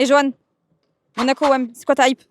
Et Johan, Monaco OM, c'est quoi ta hype?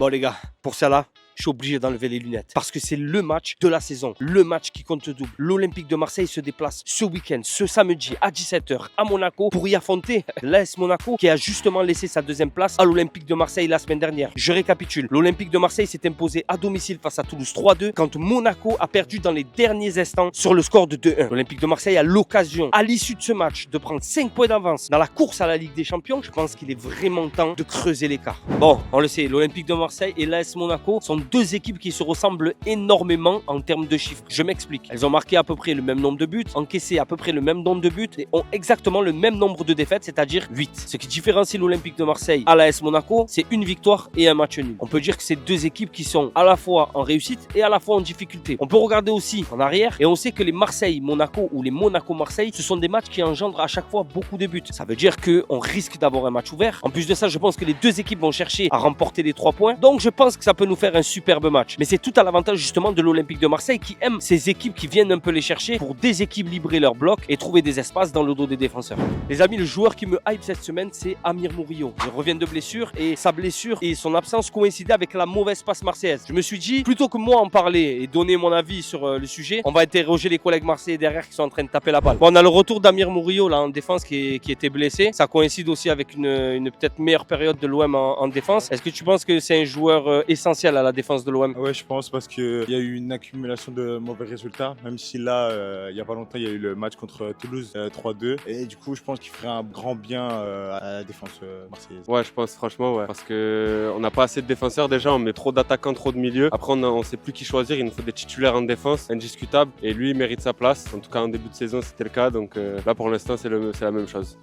Bon les gars, pour ça là, je suis obligé d'enlever les lunettes. Parce que c'est le match de la saison. Le match qui compte double. L'Olympique de Marseille se déplace ce week-end, ce samedi à 17h à Monaco pour y affronter l'AS Monaco qui a justement laissé sa deuxième place à l'Olympique de Marseille la semaine dernière. Je récapitule. L'Olympique de Marseille s'est imposé à domicile face à Toulouse 3-2 quand Monaco a perdu dans les derniers instants sur le score de 2-1. L'Olympique de Marseille a l'occasion, à l'issue de ce match, de prendre 5 points d'avance dans la course à la Ligue des Champions. Je pense qu'il est vraiment temps de creuser l'écart. Bon, on le sait, l'Olympique de Marseille et l'AS Monaco sont deux équipes qui se ressemblent énormément en termes de chiffres. Je m'explique. Elles ont marqué à peu près le même nombre de buts, encaissé à peu près le même nombre de buts et ont exactement le même nombre de défaites, c'est-à-dire 8. Ce qui différencie l'Olympique de Marseille à l'AS Monaco, c'est une victoire et un match nul. On peut dire que c'est deux équipes qui sont à la fois en réussite et à la fois en difficulté. On peut regarder aussi en arrière et on sait que les Marseille-Monaco ou les Monaco-Marseille, ce sont des matchs qui engendrent à chaque fois beaucoup de buts. Ça veut dire qu'on risque d'avoir un match ouvert. En plus de ça, je pense que les deux équipes vont chercher à remporter les 3 points. Donc je pense que ça peut nous faire un superbe match. Mais c'est tout à l'avantage justement de l'Olympique de Marseille qui aime ces équipes qui viennent un peu les chercher pour déséquilibrer leur bloc et trouver des espaces dans le dos des défenseurs. Les amis, le joueur qui me hype cette semaine, c'est Amir Murillo. Il revient de blessure et sa blessure et son absence coïncidaient avec la mauvaise passe marseillaise. Je me suis dit, plutôt que moi en parler et donner mon avis sur le sujet, on va interroger les collègues marseillais derrière qui sont en train de taper la balle. Bon, on a le retour d'Amir Murillo là en défense qui était blessé. Ça coïncide aussi avec une peut-être meilleure période de l'OM en défense. Est-ce que tu penses que c'est un joueur essentiel à la défense de l'OM? Ouais, je pense parce qu'il y a eu une accumulation de mauvais résultats, même si là, il n'y a pas longtemps, il y a eu le match contre Toulouse 3-2. Et du coup, je pense qu'il ferait un grand bien à la défense marseillaise. Ouais, je pense franchement, ouais. Parce qu'on n'a pas assez de défenseurs déjà, on met trop d'attaquants, trop de milieux. Après, on ne sait plus qui choisir, il nous faut des titulaires en défense, indiscutables. Et lui, il mérite sa place. En tout cas, en début de saison, c'était le cas. Donc là, pour l'instant, c'est la même chose.